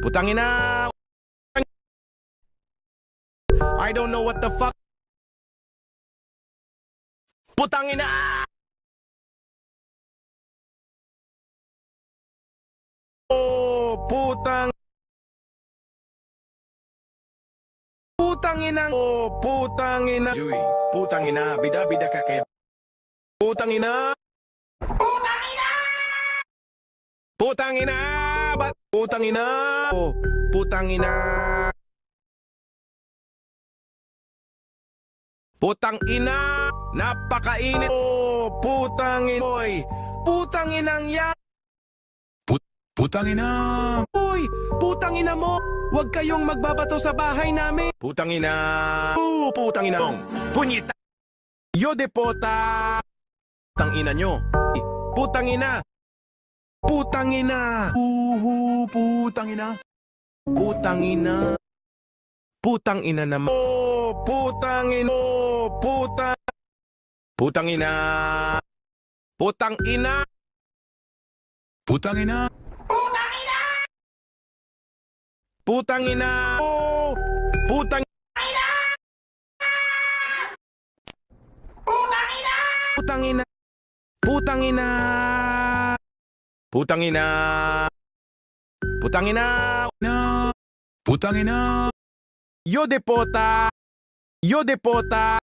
Putang ina. I don't know what the fuck. Putang ina. Oh, putang. Putang ina. Oh, putang ina. Juy, putang ina. Bida-bida ka kaya. Putang ina. Putang ina. Putang ina. Bat. Putang ina. Oh, putang ina. Putang ina. Napakainit. Oh, putang ina. Oy, putang inang yan. Putang ina! Uy, putang ina mo! Huwag kayong magbabato sa bahay namin! Putang ina! Putang ina! Punyita! Yode pota! Putang ina nyo! Putang ina! Putang ina! Putang ina! Putang ina! Putang ina naman! Oh, putang ina! Oh, putang! Putang ina! Putang ina! Putang ina! Putang ina! Oh, putang ina! Putang ina! Putang ina! Putang ina! Putang ina! Putang ina! Putang ina! Yode pota! Yode pota!